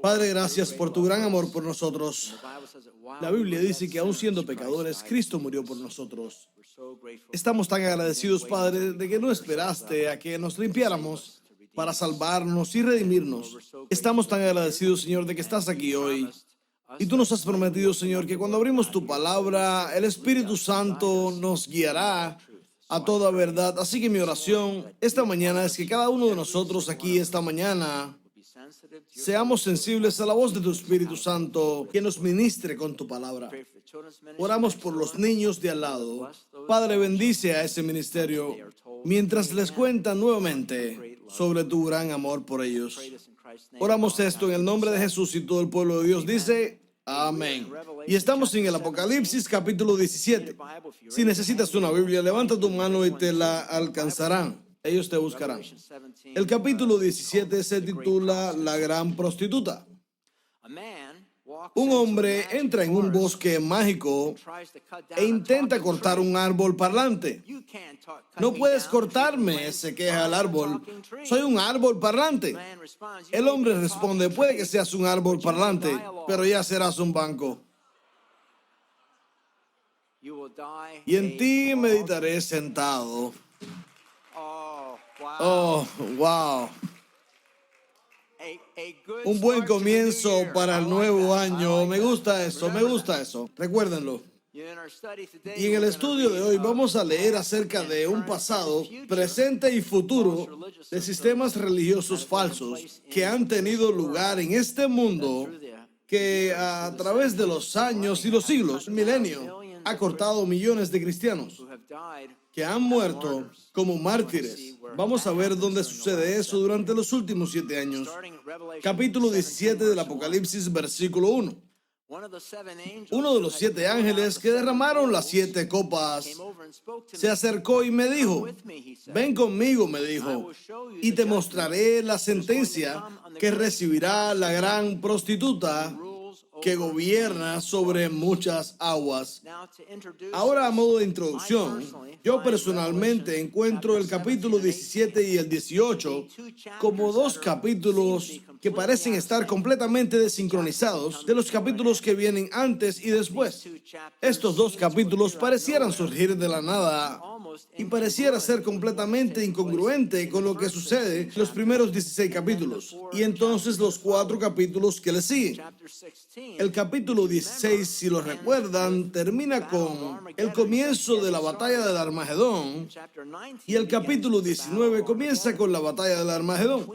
Padre, gracias por tu gran amor por nosotros. La Biblia dice que aun siendo pecadores, Cristo murió por nosotros. Estamos tan agradecidos, Padre, de que no esperaste a que nos limpiáramos para salvarnos y redimirnos. Estamos tan agradecidos, Señor, de que estás aquí hoy. Y tú nos has prometido, Señor, que cuando abrimos tu palabra, el Espíritu Santo nos guiará a toda verdad. Así que mi oración esta mañana es que cada uno de nosotros aquí esta mañana seamos sensibles a la voz de tu Espíritu Santo, que nos ministre con tu palabra. Oramos por los niños de al lado. Padre, bendice a ese ministerio mientras les cuentan nuevamente sobre tu gran amor por ellos. Oramos esto en el nombre de Jesús, y todo el pueblo de Dios dice amén. Y estamos en el Apocalipsis capítulo 17. Si necesitas una Biblia, levanta tu mano y te la alcanzarán. Ellos te buscarán. El capítulo 17 se titula La gran prostituta. Un hombre entra en un bosque mágico e intenta cortar un árbol parlante. No puedes cortarme, se queja el árbol. Soy un árbol parlante. El hombre responde, puede que seas un árbol parlante, pero ya serás un banco. Y en ti meditaré sentado. Oh, wow. Un buen comienzo para el nuevo año. Me gusta eso, me gusta eso. Recuérdenlo. Y en el estudio de hoy vamos a leer acerca de un pasado, presente y futuro de sistemas religiosos falsos que han tenido lugar en este mundo, que a través de los años y los siglos, el milenio, ha cortado millones de cristianos que han muerto como mártires. Vamos a ver dónde sucede eso durante los últimos 7 años. Capítulo 17 del Apocalipsis, versículo 1. Uno de los 7 ángeles que derramaron las 7 copas se acercó y me dijo, ven conmigo, me dijo, y te mostraré la sentencia que recibirá la gran prostituta que gobierna sobre muchas aguas. Ahora, a modo de introducción, yo personalmente encuentro el capítulo 17 y el 18 como 2 capítulos que parecen estar completamente desincronizados de los capítulos que vienen antes y después. Estos 2 capítulos parecieran surgir de la nada y pareciera ser completamente incongruente con lo que sucede en los primeros 16 capítulos y entonces los 4 capítulos que le siguen. El capítulo 16, si lo recuerdan, termina con el comienzo de la batalla del Armagedón, y el capítulo 19 comienza con la batalla del Armagedón.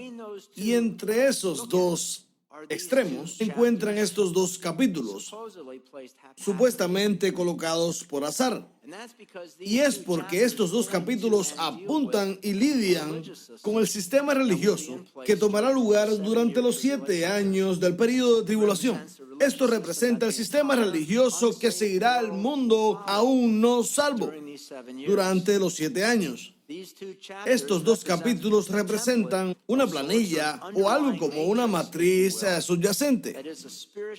Y entre esos 2 extremos se encuentran estos 2 capítulos, supuestamente colocados por azar. Y es porque estos 2 capítulos apuntan y lidian con el sistema religioso que tomará lugar durante los 7 años del período de tribulación. Esto representa el sistema religioso que seguirá al mundo aún no salvo durante los 7 años. Estos 2 capítulos representan una planilla o algo como una matriz subyacente,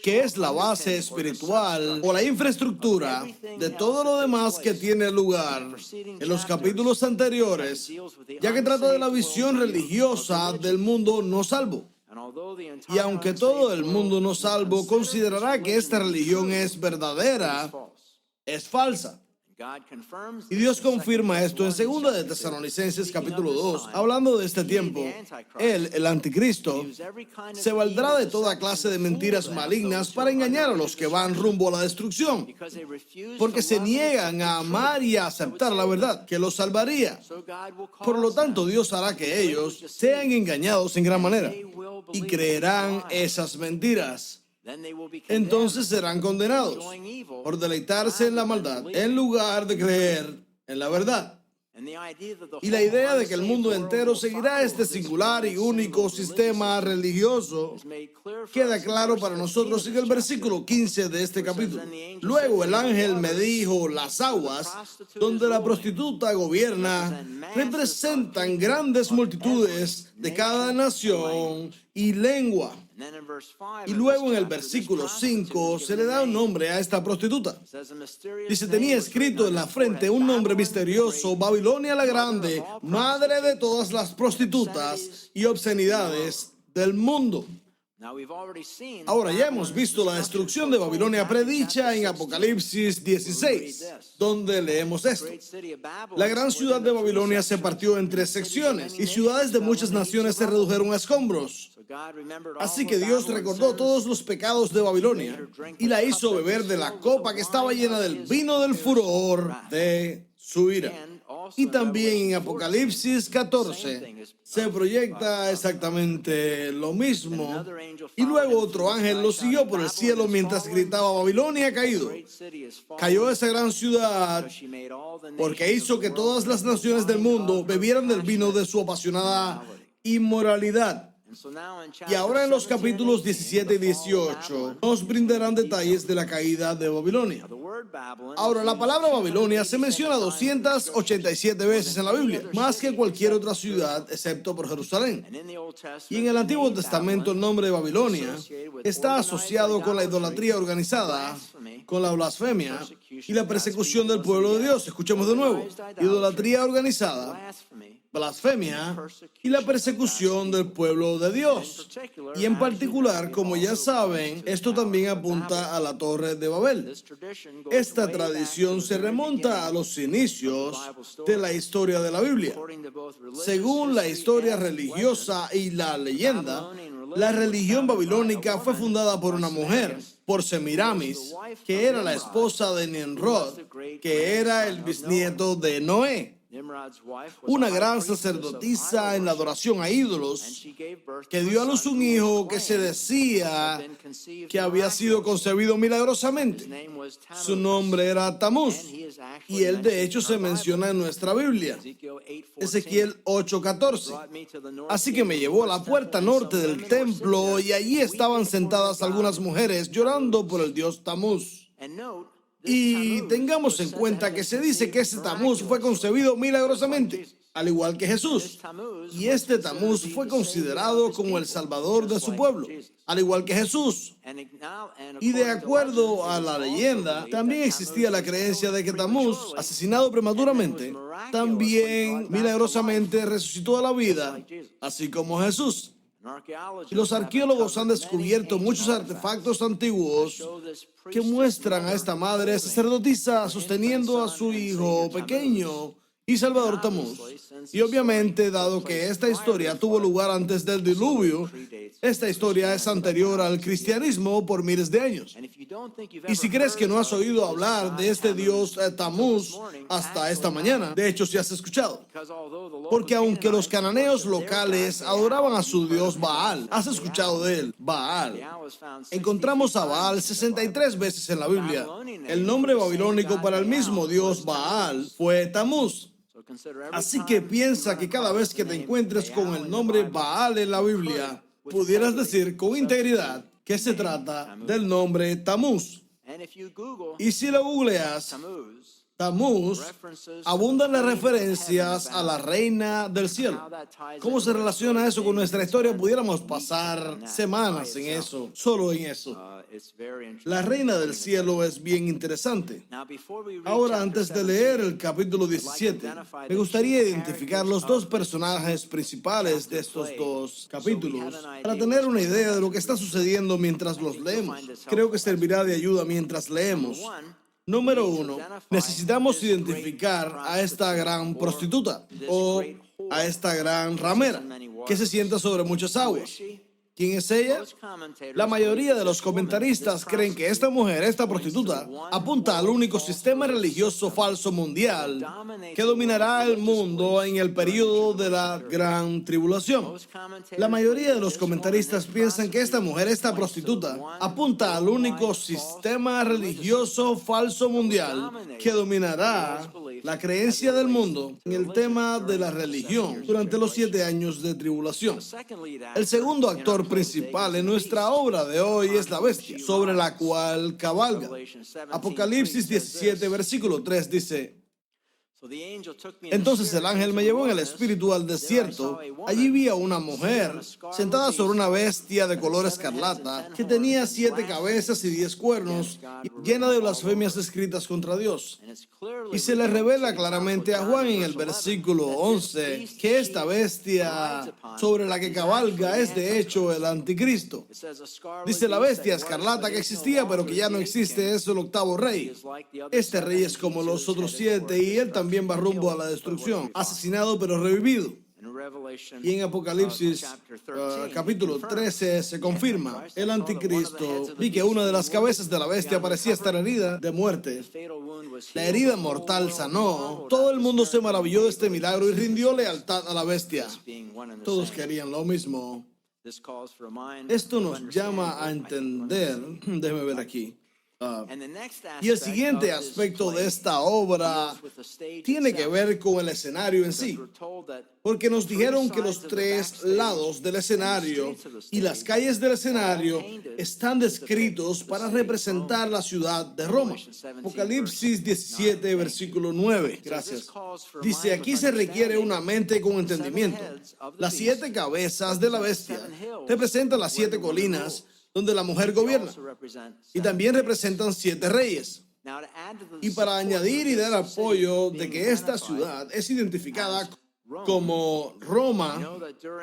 que es la base espiritual o la infraestructura de todo lo demás que tiene lugar en los capítulos anteriores, ya que trata de la visión religiosa del mundo no salvo. Y aunque todo el mundo no salvo considerará que esta religión es verdadera, es falsa. Y Dios confirma esto en 2 de Tesalonicenses capítulo 2, hablando de este tiempo. Él, el anticristo, se valdrá de toda clase de mentiras malignas para engañar a los que van rumbo a la destrucción, porque se niegan a amar y a aceptar la verdad que los salvaría. Por lo tanto, Dios hará que ellos sean engañados en gran manera y creerán esas mentiras. Entonces serán condenados por deleitarse en la maldad en lugar de creer en la verdad. Y la idea de que el mundo entero seguirá este singular y único sistema religioso queda claro para nosotros en el versículo 15 de este capítulo. Luego el ángel me dijo, las aguas donde la prostituta gobierna representan grandes multitudes de cada nación y lengua. Y luego en el versículo 5 se le da un nombre a esta prostituta. Dice, tenía escrito en la frente un nombre misterioso, Babilonia la Grande, madre de todas las prostitutas y obscenidades del mundo. Ahora ya hemos visto la destrucción de Babilonia predicha en Apocalipsis 16, donde leemos esto. La gran ciudad de Babilonia se partió en 3 secciones y ciudades de muchas naciones se redujeron a escombros. Así que Dios recordó todos los pecados de Babilonia y la hizo beber de la copa que estaba llena del vino del furor de su ira. Y también en Apocalipsis 14 se proyecta exactamente lo mismo. Y luego otro ángel lo siguió por el cielo mientras gritaba: Babilonia ha caído. Cayó esa gran ciudad porque hizo que todas las naciones del mundo bebieran del vino de su apasionada inmoralidad. Y ahora en los capítulos 17 y 18 nos brindarán detalles de la caída de Babilonia. Ahora, la palabra Babilonia se menciona 287 veces en la Biblia, más que cualquier otra ciudad excepto por Jerusalén. Y en el Antiguo Testamento el nombre de Babilonia está asociado con la idolatría organizada, con la blasfemia y la persecución del pueblo de Dios. Escuchemos de nuevo: idolatría organizada, blasfemia y la persecución del pueblo de Dios. Y en particular, como ya saben, esto también apunta a la Torre de Babel. Esta tradición se remonta a los inicios de la historia de la Biblia. Según la historia religiosa y la leyenda, la religión babilónica fue fundada por una mujer, por Semiramis, que era la esposa de Nimrod, que era el bisnieto de Noé. Una gran sacerdotisa en la adoración a ídolos, que dio a luz un hijo que se decía que había sido concebido milagrosamente. Su nombre era Tamuz, y él de hecho se menciona en nuestra Biblia, Ezequiel 8:14. Así que me llevó a la puerta norte del templo, y allí estaban sentadas algunas mujeres llorando por el dios Tamuz. Y tengamos en cuenta que se dice que ese Tamuz fue concebido milagrosamente, al igual que Jesús. Y este Tamuz fue considerado como el salvador de su pueblo, al igual que Jesús. Y de acuerdo a la leyenda, también existía la creencia de que Tamuz, asesinado prematuramente, también milagrosamente resucitó a la vida, así como Jesús. Y los arqueólogos han descubierto muchos artefactos antiguos que muestran a esta madre sacerdotisa sosteniendo a su hijo pequeño y Salvador Tamuz. Y obviamente, dado que esta historia tuvo lugar antes del diluvio, esta historia es anterior al cristianismo por miles de años. Y si crees que no has oído hablar de este dios Tamuz hasta esta mañana, de hecho sí has escuchado. Porque aunque los cananeos locales adoraban a su dios Baal, has escuchado de él, Baal. Encontramos a Baal 63 veces en la Biblia. El nombre babilónico para el mismo dios Baal fue Tamuz. Así que piensa que cada vez que te encuentres con el nombre Baal en la Biblia, pudieras decir con integridad que se trata del nombre Tamuz. Y si lo googleas, Tamuz, abundan las referencias a la reina del cielo. ¿Cómo se relaciona eso con nuestra historia? Pudiéramos pasar semanas en eso, solo en eso. La reina del cielo es bien interesante. Ahora, antes de leer el capítulo 17, me gustaría identificar los 2 personajes principales de estos 2 capítulos para tener una idea de lo que está sucediendo mientras los leemos. Creo que servirá de ayuda mientras leemos. Número 1, necesitamos identificar a esta gran prostituta o a esta gran ramera que se sienta sobre muchas aguas. ¿Quién es ella? La mayoría de los comentaristas creen que esta mujer, esta prostituta, apunta al único sistema religioso falso mundial que dominará el mundo en el periodo de la Gran Tribulación. La mayoría de los comentaristas piensan que esta mujer, esta prostituta, apunta al único sistema religioso falso mundial que dominará la creencia del mundo en el tema de la religión durante los 7 años de tribulación. El segundo actor principal en nuestra obra de hoy es la bestia, sobre la cual cabalga. Apocalipsis 17, versículo 3 dice: Entonces el ángel me llevó en el espíritu al desierto. Allí vi a una mujer sentada sobre una bestia de color escarlata que tenía 7 cabezas y 10 cuernos, llena de blasfemias escritas contra Dios. Y se le revela claramente a Juan en el versículo 11 que esta bestia sobre la que cabalga es de hecho el anticristo. Dice: la bestia escarlata que existía pero que ya no existe es el 8º rey. Este rey es como los otros 7 y él también va rumbo a la destrucción, asesinado pero revivido. Y en Apocalipsis capítulo 13 se confirma el anticristo. Vi que una de las cabezas de la bestia parecía estar herida de muerte. La herida mortal sanó. Todo el mundo se maravilló de este milagro y rindió lealtad a la bestia. Todos querían lo mismo. Esto nos llama a entender, déjeme ver aquí. Y el siguiente aspecto de esta obra tiene que ver con el escenario en sí, porque nos dijeron que los 3 lados del escenario y las calles del escenario están descritos para representar la ciudad de Roma. Apocalipsis 17, versículo 9. Gracias. Dice: aquí se requiere una mente con entendimiento. Las 7 cabezas de la bestia representan las 7 colinas donde la mujer gobierna, y también representan 7 reyes. Y para añadir y dar apoyo de que esta ciudad es identificada como Roma,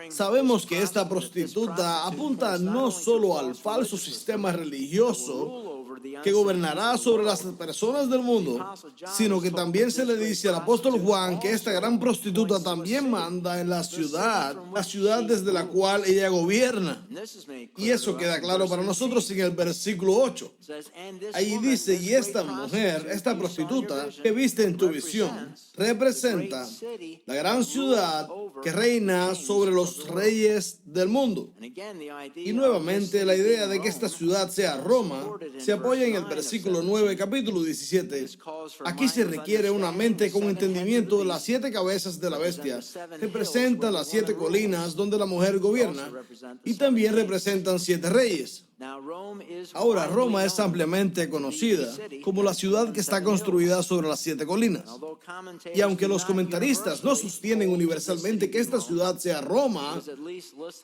sabemos que esta prostituta apunta no solo al falso sistema religioso que gobernará sobre las personas del mundo, sino que también se le dice al apóstol Juan que esta gran prostituta también manda en la ciudad desde la cual ella gobierna. Y eso queda claro para nosotros en el versículo 8. Ahí dice: y esta mujer, esta prostituta que viste en tu visión, representa la gran ciudad que reina sobre los reyes del mundo. Y nuevamente la idea de que esta ciudad sea Roma se apoya en el versículo 9, capítulo 17. Aquí se requiere una mente con entendimiento de las 7 cabezas de la bestia. Representa las 7 colinas donde la mujer gobierna y también representan 7 reyes. Ahora, Roma es ampliamente conocida como la ciudad que está construida sobre las 7 colinas. Y aunque los comentaristas no sostienen universalmente que esta ciudad sea Roma,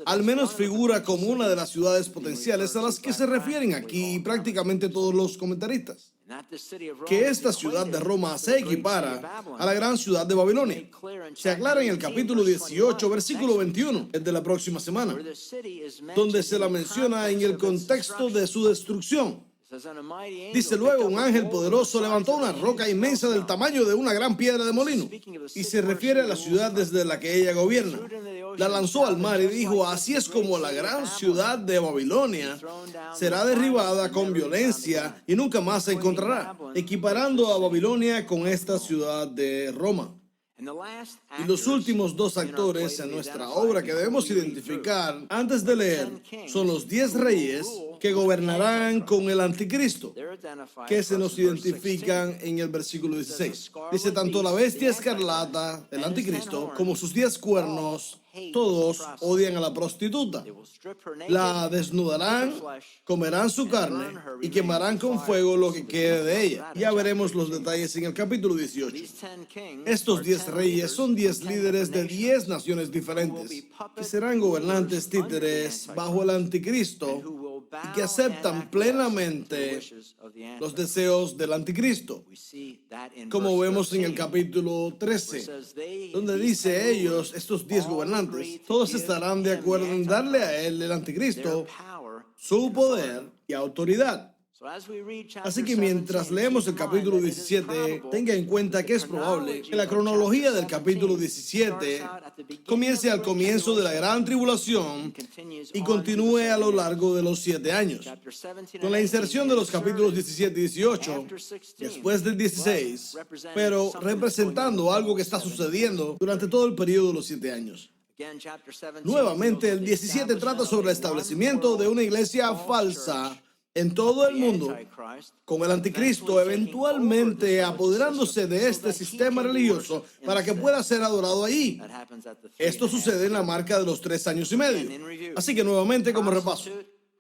al menos figura como una de las ciudades potenciales a las que se refieren aquí prácticamente todos los comentaristas. Que esta ciudad de Roma se equipara a la gran ciudad de Babilonia. Se aclara en el capítulo 18, versículo 21, el de la próxima semana, donde se la menciona en el contexto de su destrucción. Dice: luego un ángel poderoso levantó una roca inmensa del tamaño de una gran piedra de molino, y se refiere a la ciudad desde la que ella gobierna. La lanzó al mar y dijo: así es como la gran ciudad de Babilonia será derribada con violencia y nunca más se encontrará, equiparando a Babilonia con esta ciudad de Roma. Y los últimos 2 actores en nuestra obra que debemos identificar antes de leer son los 10 reyes que gobernarán con el anticristo, que se nos identifican en el versículo 16. Dice: tanto la bestia escarlata, el anticristo, como sus 10 cuernos, todos odian a la prostituta. La desnudarán, comerán su carne y quemarán con fuego lo que quede de ella. Ya veremos los detalles en el capítulo 18. Estos 10 reyes son 10 líderes de 10 naciones diferentes que serán gobernantes títeres bajo el anticristo y que aceptan plenamente los deseos del anticristo, como vemos en el capítulo 13, donde dice: ellos, estos 10 gobernantes, todos estarán de acuerdo en darle a él, el anticristo, su poder y autoridad. Así que mientras leemos el capítulo 17, tenga en cuenta que es probable que la cronología del capítulo 17 comience al comienzo de la gran tribulación y continúe a lo largo de los 7 años, con la inserción de los capítulos 17 y 18 después del 16, pero representando algo que está sucediendo durante todo el periodo de los 7 años. Nuevamente, el 17 trata sobre el establecimiento de una iglesia falsa en todo el mundo, con el anticristo eventualmente apoderándose de este sistema religioso para que pueda ser adorado allí. Esto sucede en la marca de los 3 años y medio. Así que nuevamente, como repaso,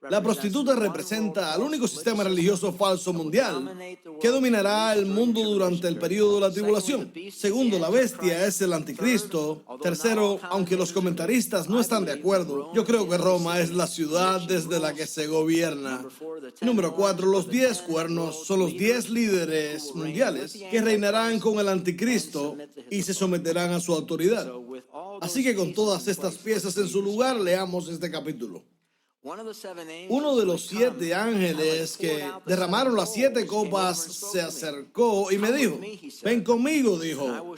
La prostituta representa al único sistema religioso falso mundial que dominará el mundo durante el período de la tribulación. Segundo, la bestia es el anticristo. Tercero, aunque los comentaristas no están de acuerdo, yo creo que Roma es la ciudad desde la que se gobierna. Número 4, los 10 cuernos son los 10 líderes mundiales que reinarán con el anticristo y se someterán a su autoridad. Así que con todas estas piezas en su lugar, leamos este capítulo. Uno de los 7 ángeles que derramaron las 7 copas se acercó y me dijo, ven conmigo, dijo,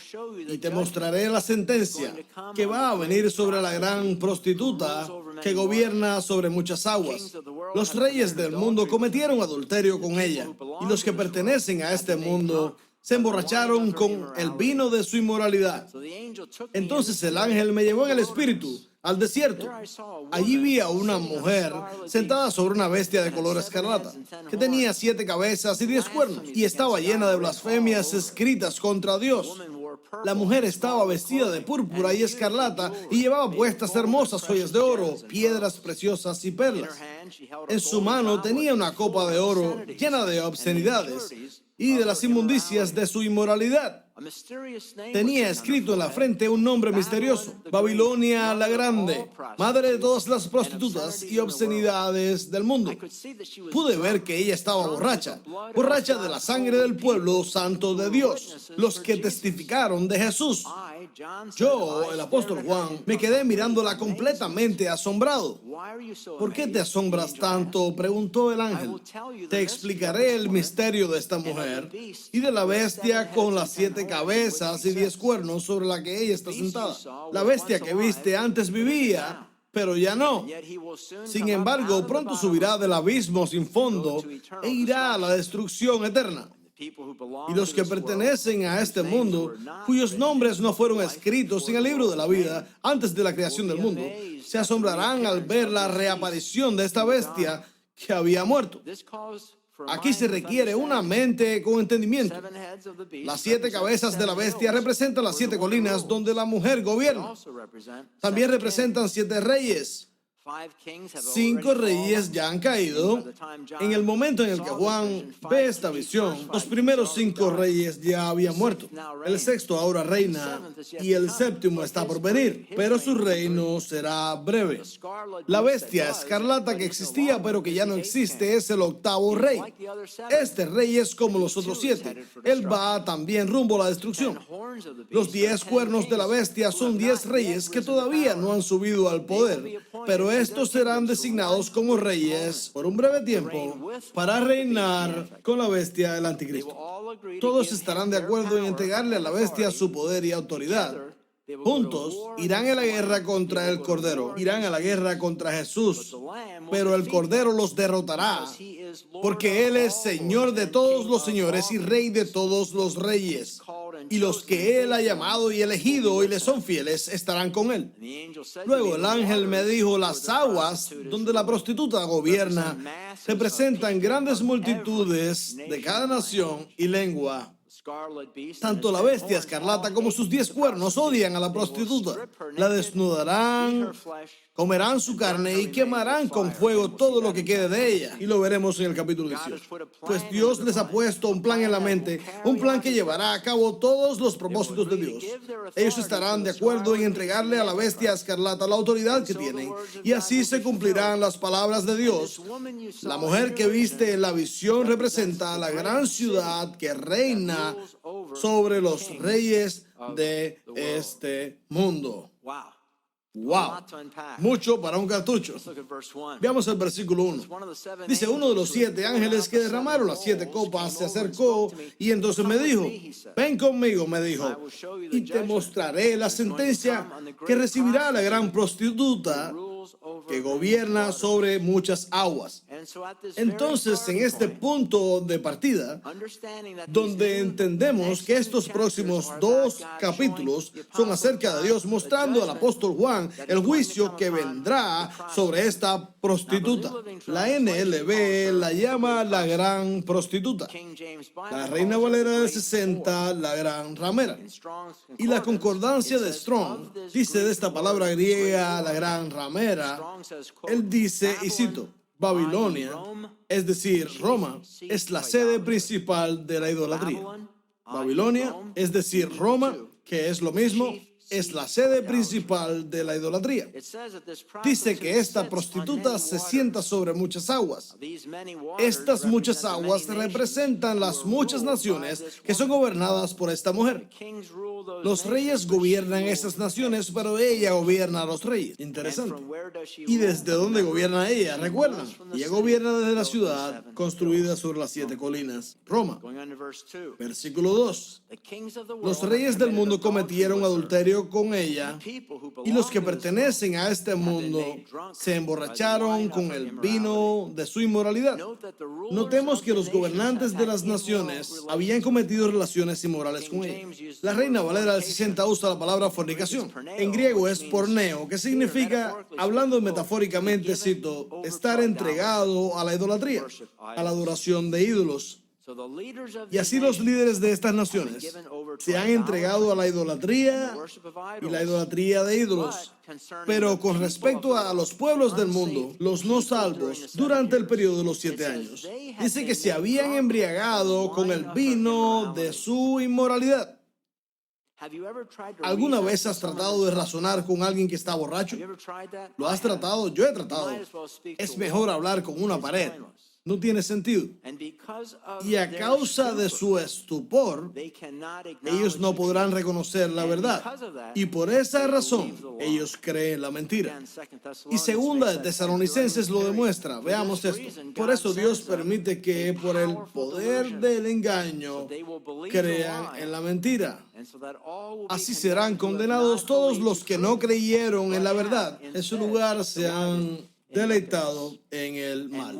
y te mostraré la sentencia que va a venir sobre la gran prostituta que gobierna sobre muchas aguas. Los reyes del mundo cometieron adulterio con ella, y los que pertenecen a este mundo se emborracharon con el vino de su inmoralidad. Entonces el ángel me llevó en el espíritu al desierto. Allí vi a una mujer sentada sobre una bestia de color escarlata, que tenía 7 cabezas y 10 cuernos, y estaba llena de blasfemias escritas contra Dios. La mujer estaba vestida de púrpura y escarlata y llevaba puestas hermosas joyas de oro, piedras preciosas y perlas. En su mano tenía una copa de oro llena de obscenidades y de las inmundicias de su inmoralidad. Tenía escrito en la frente un nombre misterioso: Babilonia la Grande, madre de todas las prostitutas y obscenidades del mundo. Pude ver que ella estaba borracha de la sangre del pueblo santo de Dios, los que testificaron de Jesús. Yo, el apóstol Juan, me quedé mirándola completamente asombrado. ¿Por qué te asombras tanto?, preguntó el ángel. Te explicaré el misterio de esta mujer y de la bestia con las 7 cabezas y 10 cuernos sobre la que ella está sentada. La bestia que viste antes vivía, pero ya no. Sin embargo, pronto subirá del abismo sin fondo e irá a la destrucción eterna. Y los que pertenecen a este mundo, cuyos nombres no fueron escritos en el libro de la vida antes de la creación del mundo, se asombrarán al ver la reaparición de esta bestia que había muerto. Aquí se requiere una mente con entendimiento. Las 7 cabezas de la bestia representan las 7 colinas donde la mujer gobierna. También representan 7 reyes. 5 reyes ya han caído. En el momento en el que Juan ve esta visión, los primeros 5 reyes ya habían muerto. El 6º ahora reina y el 7º está por venir, pero su reino será breve. La bestia escarlata que existía pero que ya no existe es el 8º rey. Este rey es como los otros 7. Él va también rumbo a la destrucción. Los 10 cuernos de la bestia son 10 reyes que todavía no han subido al poder, pero estos serán designados como reyes por un breve tiempo para reinar con la bestia del anticristo. Todos estarán de acuerdo en entregarle a la bestia su poder y autoridad. Juntos irán a la guerra contra el Cordero, irán a la guerra contra Jesús, pero el Cordero los derrotará, porque Él es Señor de todos los señores y Rey de todos los reyes. Y los que Él ha llamado y elegido y le son fieles estarán con Él. Luego el ángel me dijo, las aguas donde la prostituta gobierna representan grandes multitudes de cada nación y lengua. Tanto la bestia escarlata como sus 10 cuernos odian a la prostituta. La desnudarán, comerán su carne y quemarán con fuego todo lo que quede de ella. Y lo veremos en el capítulo 18. Pues Dios les ha puesto un plan en la mente, un plan que llevará a cabo todos los propósitos de Dios. Ellos estarán de acuerdo en entregarle a la bestia escarlata la autoridad que tienen, y así se cumplirán las palabras de Dios. La mujer que viste en la visión representa a la gran ciudad que reina sobre los reyes de este mundo. Wow, mucho para un cartucho. Veamos el versículo 1. Dice, uno de los 7 ángeles que derramaron las 7 copas se acercó y entonces me dijo, ven conmigo, me dijo, y te mostraré la sentencia que recibirá la gran prostituta que gobierna sobre muchas aguas. Entonces, en este punto de partida, donde entendemos que estos próximos 2 capítulos son acerca de Dios mostrando al apóstol Juan el juicio que vendrá sobre esta prostituta. La NLB la llama la gran prostituta. La Reina Valera del 60, la gran ramera. Y la concordancia de Strong dice de esta palabra griega, la gran ramera, él dice, y cito, Babilonia, es decir, Roma, es la sede principal de la idolatría. Babilonia, es decir, Roma, que es lo mismo, es la sede principal de la idolatría. Dice que esta prostituta se sienta sobre muchas aguas. Estas muchas aguas representan las muchas naciones que son gobernadas por esta mujer. Los reyes gobiernan esas naciones, pero ella gobierna a los reyes. Interesante. ¿Y desde dónde gobierna ella? Recuerdan, ella gobierna desde la ciudad construida sobre las 7 colinas, Roma. Versículo 2. Los reyes del mundo cometieron adulterio con ella, y los que pertenecen a este mundo se emborracharon con el vino de su inmoralidad. Notemos que los gobernantes de las naciones habían cometido relaciones inmorales con ella. La Reina Valera del 60 usa la palabra fornicación. En griego es porneo, que significa, hablando metafóricamente, cito, estar entregado a la idolatría, a la adoración de ídolos. Y así los líderes de estas naciones se han entregado a la idolatría y la idolatría de ídolos. Pero con respecto a los pueblos del mundo, los no salvos, durante el periodo de los 7 años, dice que se habían embriagado con el vino de su inmoralidad. ¿Alguna vez has tratado de razonar con alguien que está borracho? ¿Lo has tratado? Yo he tratado. Es mejor hablar con una pared. No tiene sentido. Y a causa de su estupor, ellos no podrán reconocer la verdad. Y por esa razón, ellos creen la mentira. Y segunda de Tesalonicenses lo demuestra. Veamos esto. Por eso Dios permite que por el poder del engaño crean en la mentira. Así serán condenados todos los que no creyeron en la verdad. En su lugar se han deleitado en el mal.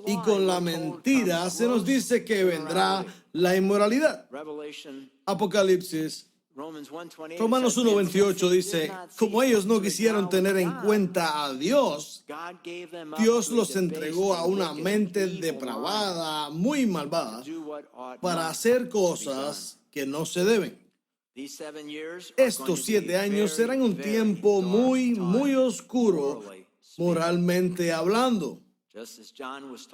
Y con la mentira se nos dice que vendrá la inmoralidad. Apocalipsis, Romanos 1:28 dice, como ellos no quisieron tener en cuenta a Dios, Dios los entregó a una mente depravada, muy malvada, para hacer cosas que no se deben. Estos 7 años serán un tiempo muy oscuro moralmente hablando,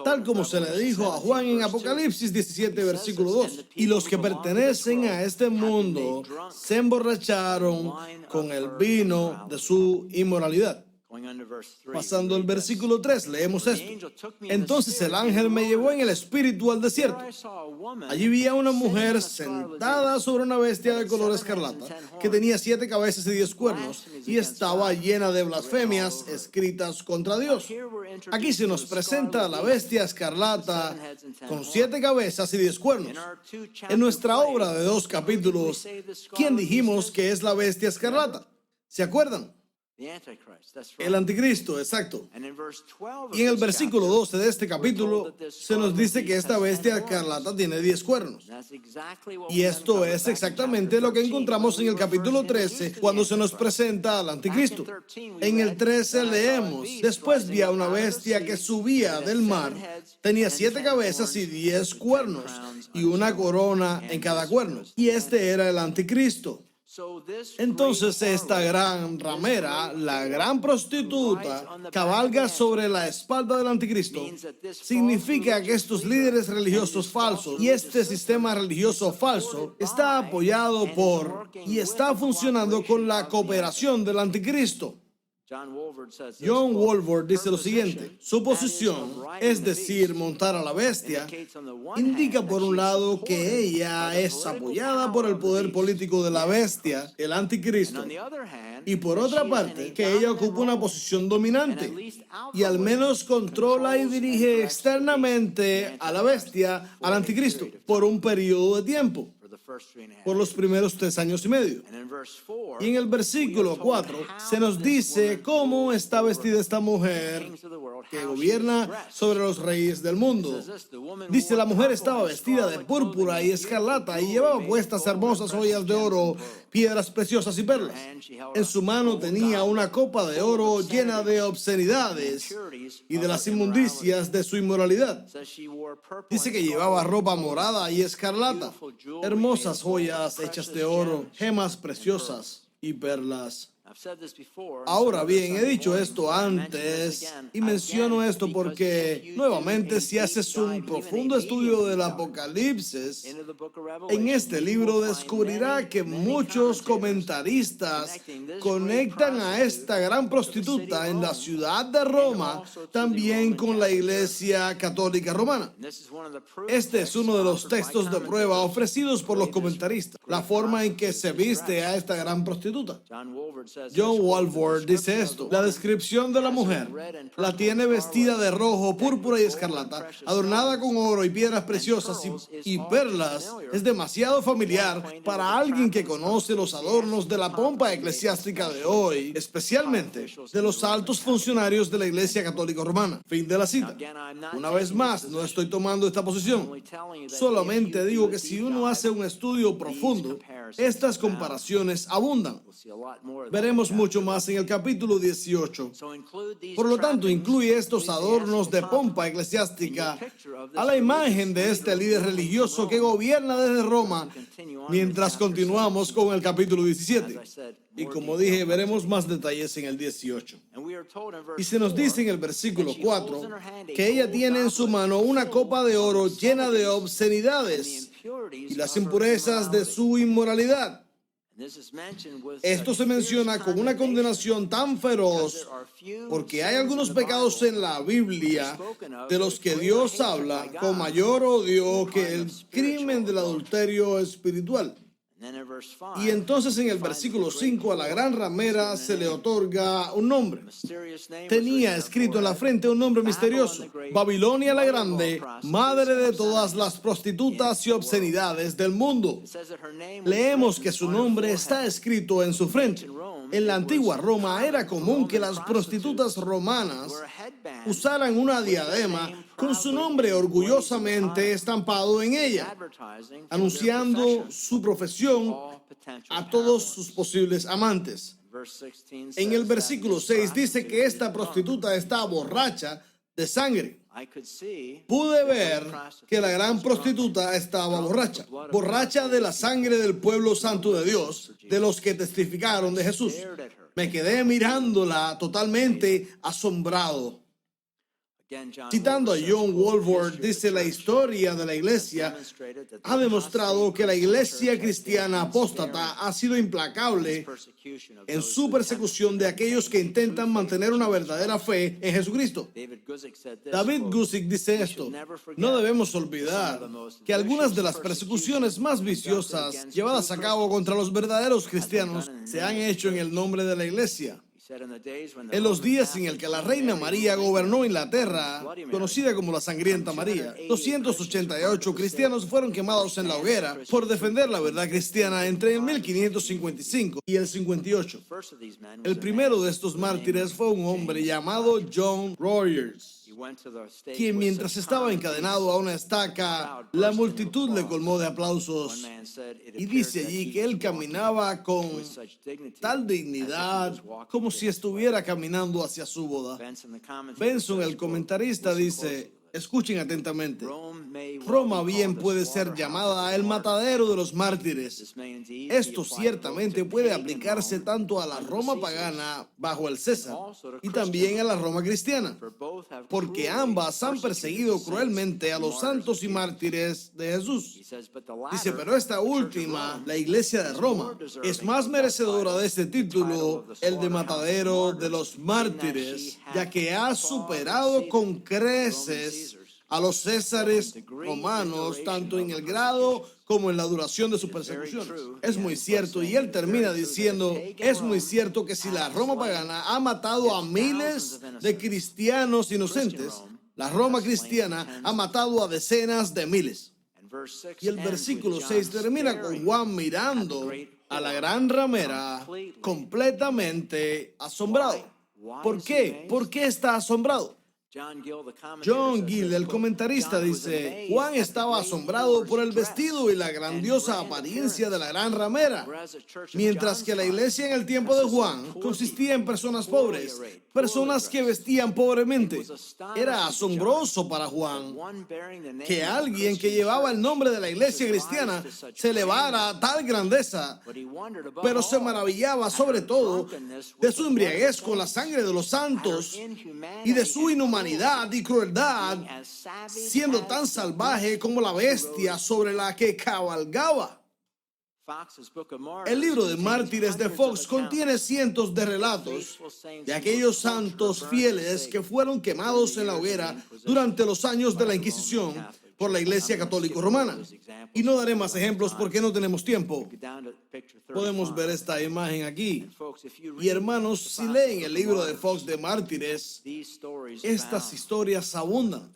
tal como se le dijo a Juan en Apocalipsis 17, versículo 2. Y los que pertenecen a este mundo se emborracharon con el vino de su inmoralidad. Pasando al versículo 3, leemos esto. Entonces el ángel me llevó en el espíritu al desierto. Allí vi a una mujer sentada sobre una bestia de color escarlata, que tenía 7 cabezas y 10 cuernos, y estaba llena de blasfemias escritas contra Dios. Aquí se nos presenta a la bestia escarlata con 7 cabezas y 10 cuernos. En nuestra obra de 2 capítulos, ¿quién dijimos que es la bestia escarlata? ¿Se acuerdan? El anticristo, exacto. Y en el versículo 12 de este capítulo se nos dice que esta bestia escarlata tiene 10 cuernos. Y esto es exactamente lo que encontramos en el capítulo 13 cuando se nos presenta al anticristo. En el 13 leemos, después vi a una bestia que subía del mar, tenía 7 cabezas y 10 cuernos, y una corona en cada cuerno. Y este era el anticristo. Entonces esta gran ramera, la gran prostituta, cabalga sobre la espalda del anticristo. Significa que estos líderes religiosos falsos y este sistema religioso falso está apoyado por y está funcionando con la cooperación del anticristo. John Walvoord dice lo siguiente: su posición, es decir, montar a la bestia, indica por un lado que ella es apoyada por el poder político de la bestia, el anticristo, y por otra parte, que ella ocupa una posición dominante y al menos controla y dirige externamente a la bestia, al anticristo, por un periodo de tiempo, por los primeros 3 años y medio. Y en el versículo 4 se nos dice cómo está vestida esta mujer que gobierna sobre los reyes del mundo. Dice, la mujer estaba vestida de púrpura y escarlata y llevaba puestas hermosas joyas de oro, piedras preciosas y perlas. En su mano tenía una copa de oro llena de obscenidades y de las inmundicias de su inmoralidad. Dice que llevaba ropa morada y escarlata, hermosas joyas hechas de oro, gemas preciosas y perlas. Ahora bien, he dicho esto antes y menciono esto porque nuevamente si haces un profundo estudio del Apocalipsis, en este libro descubrirá que muchos comentaristas conectan a esta gran prostituta en la ciudad de Roma también con la Iglesia Católica Romana. Este es uno de los textos de prueba ofrecidos por los comentaristas, la forma en que se viste a esta gran prostituta. John Walvoord dice esto: la descripción de la mujer la tiene vestida de rojo, púrpura y escarlata, adornada con oro y piedras preciosas y perlas. Es demasiado familiar para alguien que conoce los adornos de la pompa eclesiástica de hoy, especialmente de los altos funcionarios de la Iglesia Católica Romana. Fin de la cita. Una vez más, no estoy tomando esta posición. Solamente digo que si uno hace un estudio profundo, estas comparaciones abundan. Veremos mucho más en el capítulo 18. Por lo tanto, incluye estos adornos de pompa eclesiástica a la imagen de este líder religioso que gobierna desde Roma, mientras continuamos con el capítulo 17. Y como dije, veremos más detalles en el 18. Y se nos dice en el versículo 4 que ella tiene en su mano una copa de oro llena de obscenidades y las impurezas de su inmoralidad. Esto se menciona con una condenación tan feroz porque hay algunos pecados en la Biblia de los que Dios habla con mayor odio que el crimen del adulterio espiritual. Y entonces en el versículo 5 a la gran ramera se le otorga un nombre. Tenía escrito en la frente un nombre misterioso: Babilonia la Grande, madre de todas las prostitutas y obscenidades del mundo. Leemos que su nombre está escrito en su frente. En la antigua Roma era común que las prostitutas romanas usaran una diadema con su nombre orgullosamente estampado en ella, anunciando su profesión a todos sus posibles amantes. En el versículo 6 dice que esta prostituta está borracha de sangre. Pude ver que la gran prostituta estaba borracha, borracha de la sangre del pueblo santo de Dios, de los que testificaron de Jesús. Me quedé mirándola totalmente asombrado. Citando a John Walvoord, dice: la historia de la iglesia ha demostrado que la iglesia cristiana apóstata ha sido implacable en su persecución de aquellos que intentan mantener una verdadera fe en Jesucristo. David Guzik dice esto: no debemos olvidar que algunas de las persecuciones más viciosas llevadas a cabo contra los verdaderos cristianos se han hecho en el nombre de la iglesia. En los días en el que la reina María gobernó Inglaterra, conocida como la Sangrienta María, 288 cristianos fueron quemados en la hoguera por defender la verdad cristiana entre el 1555 y el 58. El primero de estos mártires fue un hombre llamado John Rogers, quien mientras estaba encadenado a una estaca, la multitud le colmó de aplausos, y dice allí que él caminaba con tal dignidad como si estuviera caminando hacia su boda. Benson, el comentarista, dice: escuchen atentamente. Roma bien puede ser llamada el matadero de los mártires. Esto ciertamente puede aplicarse tanto a la Roma pagana bajo el César y también a la Roma cristiana, porque ambas han perseguido cruelmente a los santos y mártires de Jesús. Dice: pero esta última, la iglesia de Roma, es más merecedora de este título, el de matadero de los mártires, ya que ha superado con creces a los césares romanos, tanto en el grado como en la duración de su persecución. Es muy cierto, y él termina diciendo: es muy cierto que si la Roma pagana ha matado a miles de cristianos inocentes, la Roma cristiana ha matado a decenas de miles. Y el versículo 6 termina con Juan mirando a la gran ramera completamente asombrado. ¿Por qué? ¿Por qué está asombrado? John Gill, el comentarista, dice: Juan estaba asombrado por el vestido y la grandiosa apariencia de la gran ramera, mientras que la iglesia en el tiempo de Juan consistía en personas pobres, personas que vestían pobremente. Era asombroso para Juan que alguien que llevaba el nombre de la iglesia cristiana se elevara a tal grandeza, pero se maravillaba sobre todo de su embriaguez con la sangre de los santos y de su inhumanidad y crueldad, siendo tan salvaje como la bestia sobre la que cabalgaba. El libro de Mártires de Fox contiene cientos de relatos de aquellos santos fieles que fueron quemados en la hoguera durante los años de la Inquisición por la Iglesia Católica Romana. Y no daré más ejemplos porque no tenemos tiempo. Podemos ver esta imagen aquí. Y hermanos, si leen el libro de Fox de Mártires, estas historias abundan.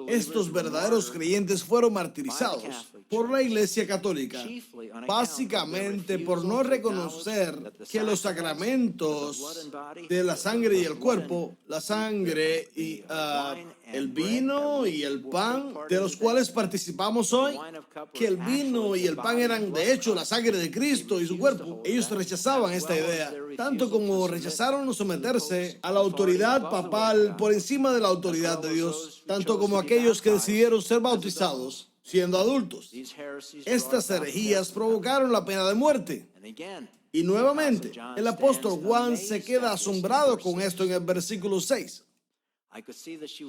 Estos verdaderos creyentes fueron martirizados por la Iglesia Católica, básicamente por no reconocer que los sacramentos de la sangre y el cuerpo, la sangre y el vino y el pan de los cuales participamos hoy, que el vino y el pan eran de hecho la sangre de Cristo y su cuerpo. Ellos rechazaban esta idea, tanto como rechazaron someterse a la autoridad papal por encima de la autoridad de Dios, tanto como aquellos que decidieron ser bautizados siendo adultos. Estas herejías provocaron la pena de muerte. Y nuevamente, el apóstol Juan se queda asombrado con esto en el versículo 6.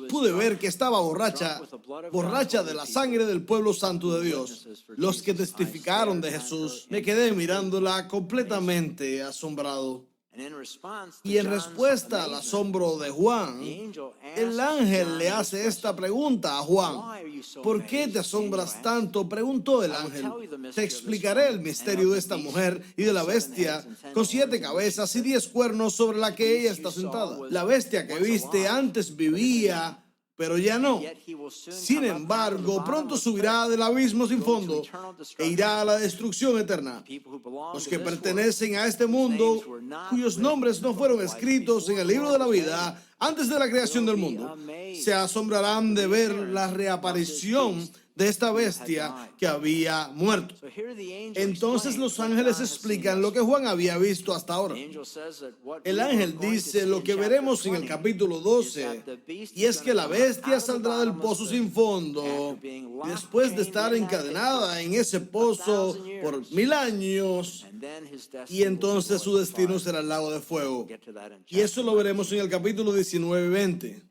Pude ver que estaba borracha de la sangre del pueblo santo de Dios. Los que testificaron de Jesús, me quedé mirándola completamente asombrado. Y en respuesta al asombro de Juan, el ángel le hace esta pregunta a Juan: ¿por qué te asombras tanto?, preguntó el ángel. Te explicaré el misterio de esta mujer y de la bestia con 7 cabezas y 10 cuernos sobre la que ella está sentada. La bestia que viste antes vivía, pero ya no. Sin embargo, pronto subirá del abismo sin fondo e irá a la destrucción eterna. Los que pertenecen a este mundo, cuyos nombres no fueron escritos en el libro de la vida antes de la creación del mundo, se asombrarán de ver la reaparición de esta bestia que había muerto. Entonces los ángeles explican lo que Juan había visto hasta ahora. El ángel dice lo que veremos en el capítulo 12, y es que la bestia saldrá del pozo sin fondo después de estar encadenada en ese pozo por 1000 años, y entonces su destino será el lago de fuego. Y eso lo veremos en el capítulo 19 y 20.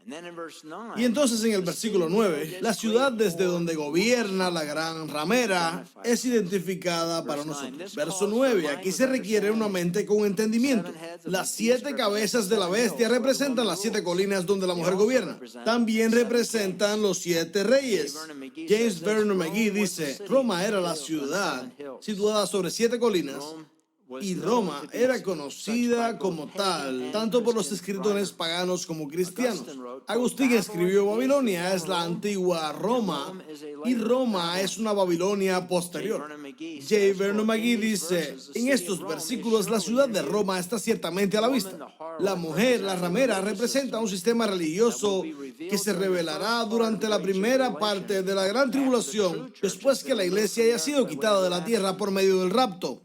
Y entonces en el versículo 9, la ciudad desde donde gobierna la gran ramera es identificada para nosotros. Verso 9, aquí se requiere una mente con entendimiento. Las 7 cabezas de la bestia representan las 7 colinas donde la mujer gobierna. También representan los 7 reyes. James Vernon McGee dice: Roma era la ciudad situada sobre 7 colinas, y Roma era conocida como tal, tanto por los escritores paganos como cristianos. Agustín escribió: Babilonia es la antigua Roma, y Roma es una Babilonia posterior. J. Vernon McGee dice: en estos versículos la ciudad de Roma está ciertamente a la vista. La mujer, la ramera, representa un sistema religioso que se revelará durante la primera parte de la gran tribulación, después que la iglesia haya sido quitada de la tierra por medio del rapto.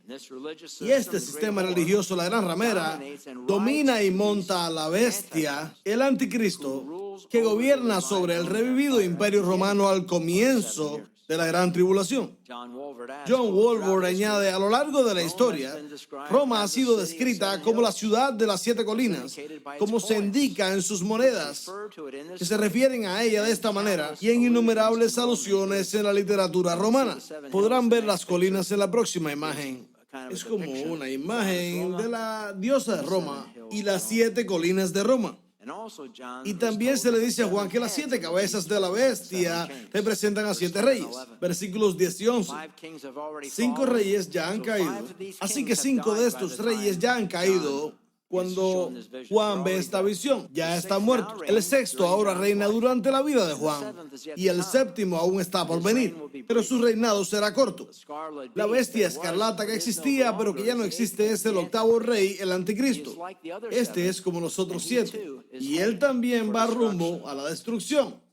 Y este sistema religioso, la gran ramera, domina y monta a la bestia, el anticristo, que gobierna sobre el revivido imperio romano al comienzo de la gran tribulación. John Walvoord añade: a lo largo de la historia, Roma ha sido descrita como la ciudad de las 7 colinas, como se indica en sus monedas, que se refieren a ella de esta manera, y en innumerables alusiones en la literatura romana. Podrán ver las colinas en la próxima imagen. Es como una imagen de la diosa de Roma y las 7 colinas de Roma. Y también se le dice a Juan que las 7 cabezas de la bestia representan a 7 reyes. Versículos 10 y 11. 5 reyes ya han caído. Así que 5 de estos reyes ya han caído. cuando Juan ve esta visión. Ya está muerto. El sexto ahora reina durante la vida de Juan y el séptimo aún está por venir, pero su reinado será corto. La bestia escarlata que existía pero que ya no existe es el octavo rey, el anticristo. Este es como los otros 7 y él también va rumbo a la destrucción.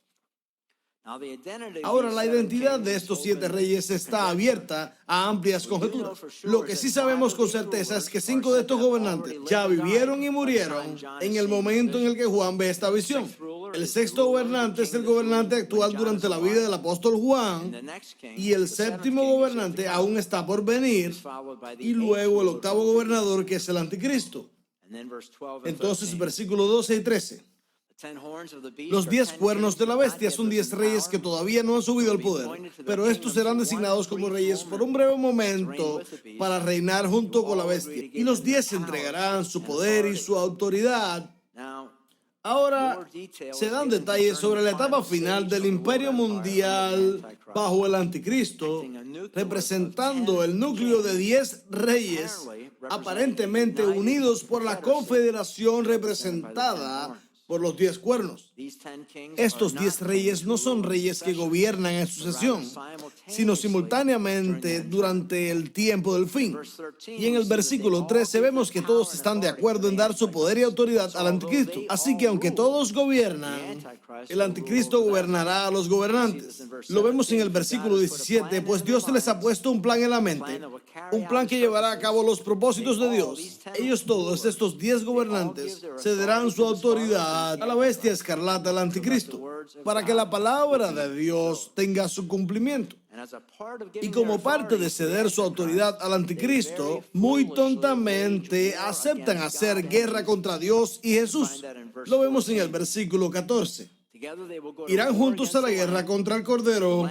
Ahora, la identidad de estos 7 reyes está abierta a amplias conjeturas. Lo que sí sabemos con certeza es que 5 de estos gobernantes ya vivieron y murieron en el momento en el que Juan ve esta visión. El sexto gobernante es el gobernante actual durante la vida del apóstol Juan, y el séptimo gobernante aún está por venir, y luego el octavo gobernador, que es el anticristo. Entonces, versículos 12 y 13. Los 10 cuernos de la bestia son 10 reyes que todavía no han subido al poder, pero estos serán designados como reyes por un breve momento para reinar junto con la bestia. Y los 10 entregarán su poder y su autoridad. Ahora se dan detalles sobre la etapa final del imperio mundial bajo el anticristo, representando el núcleo de 10 reyes aparentemente unidos por la confederación representada por los 10 cuernos. Estos 10 reyes no son reyes que gobiernan en sucesión, sino simultáneamente durante el tiempo del fin. Y en el versículo 13 vemos que todos están de acuerdo en dar su poder y autoridad al anticristo. Así que aunque todos gobiernan, el anticristo gobernará a los gobernantes. Lo vemos en el versículo 17, pues Dios les ha puesto un plan en la mente, un plan que llevará a cabo los propósitos de Dios. Ellos todos, estos 10 gobernantes, cederán su autoridad a la bestia escarlata, el anticristo, para que la palabra de Dios tenga su cumplimiento. Y como parte de ceder su autoridad al anticristo, muy tontamente aceptan hacer guerra contra Dios y Jesús. Lo vemos en el versículo 14. Irán juntos a la guerra contra el Cordero,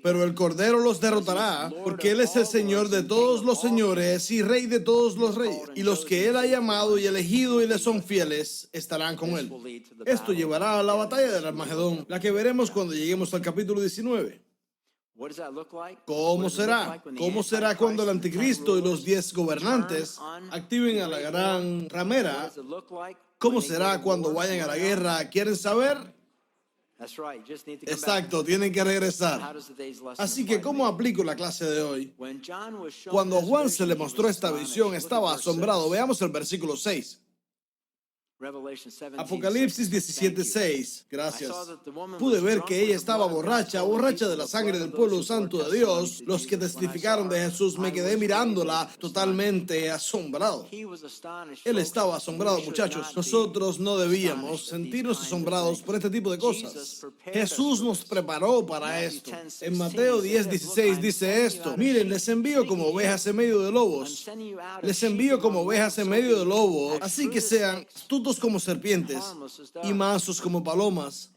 pero el Cordero los derrotará, porque Él es el Señor de todos los señores y Rey de todos los reyes. Y los que Él ha llamado y elegido y le son fieles, estarán con Él. Esto llevará a la batalla del Armagedón, la que veremos cuando lleguemos al capítulo 19. ¿Cómo será? ¿Cómo será cuando el anticristo y los 10 gobernantes activen a la gran ramera? ¿Cómo será cuando vayan a la guerra? ¿Quieren saber? Exacto, tienen que regresar. Así que, ¿cómo aplico la clase de hoy? Cuando a Juan se le mostró esta visión, estaba asombrado. Veamos el versículo 6. Apocalipsis 17:6. Gracias. Pude ver que ella estaba borracha de la sangre del pueblo santo de Dios. Los que testificaron de Jesús, me quedé mirándola totalmente asombrado. Él estaba asombrado, muchachos. Nosotros no debíamos sentirnos asombrados por este tipo de cosas. Jesús nos preparó para esto. En Mateo 10:16 dice esto: miren, les envío como ovejas en medio de lobos. Les envío como ovejas en medio de lobos. Así que sean astutos como serpientes y mansos como palomas.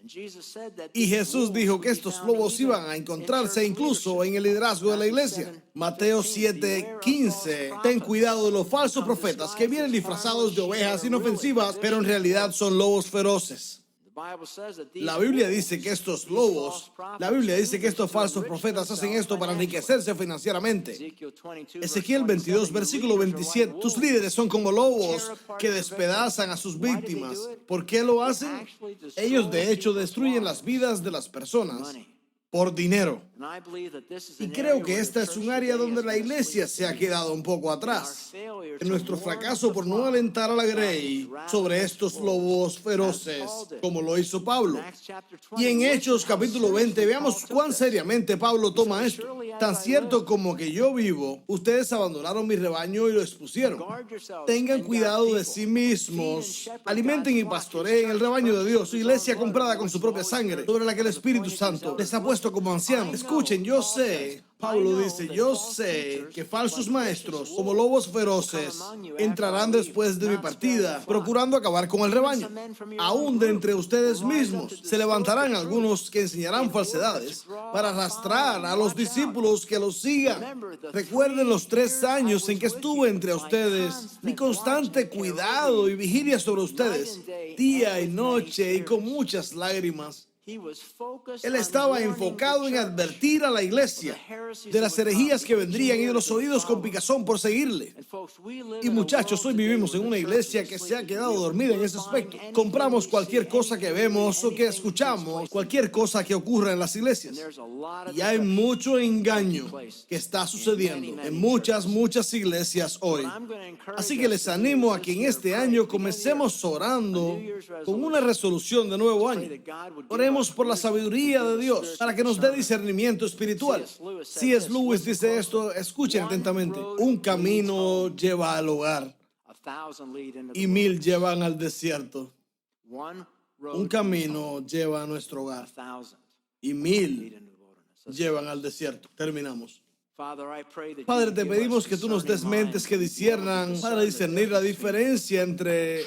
Y Jesús dijo que estos lobos iban a encontrarse incluso en el liderazgo de la iglesia. Mateo 7:15. Ten cuidado de los falsos profetas que vienen disfrazados de ovejas inofensivas, pero en realidad son lobos feroces. La Biblia dice que estos falsos profetas hacen esto para enriquecerse financieramente. Ezequiel 22, versículo 27. Tus líderes son como lobos que despedazan a sus víctimas. ¿Por qué lo hacen? Ellos de hecho destruyen las vidas de las personas por dinero. Y creo que esta es un área donde la iglesia se ha quedado un poco atrás. En nuestro fracaso por no alentar a la grey sobre estos lobos feroces, como lo hizo Pablo. Y en Hechos capítulo 20, veamos cuán seriamente Pablo toma esto. Tan cierto como que yo vivo, ustedes abandonaron mi rebaño y lo expusieron. Tengan cuidado de sí mismos, alimenten y pastoreen el rebaño de Dios, su iglesia comprada con su propia sangre, sobre la que el Espíritu Santo les ha puesto como ancianos. Escuchen, yo sé, Pablo dice, yo sé que falsos maestros, como lobos feroces, entrarán después de mi partida, procurando acabar con el rebaño. Aún de entre ustedes mismos se levantarán algunos que enseñarán falsedades para arrastrar a los discípulos que los sigan. Recuerden los 3 años en que estuve entre ustedes, mi constante cuidado y vigilia sobre ustedes, día y noche y con muchas lágrimas. Él estaba enfocado en advertir a la iglesia de las herejías que vendrían y de los oídos con picazón por seguirle. Y muchachos, hoy vivimos en una iglesia que se ha quedado dormida en ese aspecto. Compramos cualquier cosa que vemos o que escuchamos, cualquier cosa que ocurra en las iglesias. Y hay mucho engaño que está sucediendo en muchas iglesias hoy. Así que les animo a que en este año comencemos orando con una resolución de nuevo año. Oremos por la sabiduría de Dios para que nos dé discernimiento espiritual. C.S. Lewis dice esto, escuchen atentamente. Un camino lleva al hogar y 1000 llevan al desierto. Un camino lleva a nuestro hogar y 1000 llevan al desierto. Terminamos. Padre, te pedimos que tú nos des mentes que disciernan para discernir la diferencia entre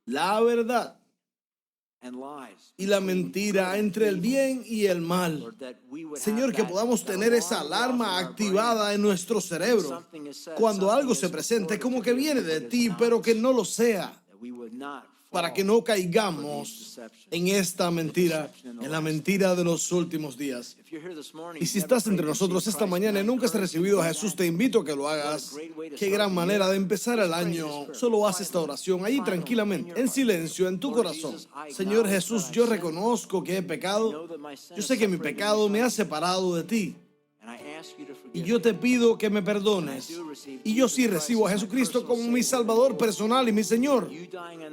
la verdad y la mentira, entre el bien y el mal. Señor, que podamos tener esa alarma activada en nuestro cerebro cuando algo se presente como que viene de ti, pero que no lo sea, para que no caigamos en esta mentira, en la mentira de los últimos días. Y si estás entre nosotros esta mañana y nunca has recibido a Jesús, te invito a que lo hagas. Qué gran manera de empezar el año. Solo haz esta oración ahí tranquilamente, en silencio, en tu corazón. Señor Jesús, yo reconozco que he pecado. Yo sé que mi pecado me ha separado de ti. Y yo te pido que me perdones. Y yo sí recibo a Jesucristo como mi Salvador personal y mi Señor.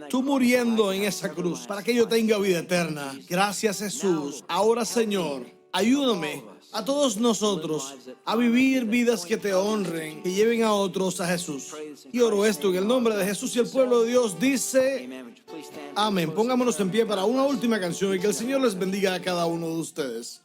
Tú muriendo en esa cruz para que yo tenga vida eterna. Gracias, Jesús. Ahora, Señor, ayúdame a todos nosotros a vivir vidas que te honren, que lleven a otros a Jesús. Y oro esto en el nombre de Jesús, y el pueblo de Dios dice amén. Pongámonos en pie para una última canción y que el Señor les bendiga a cada uno de ustedes.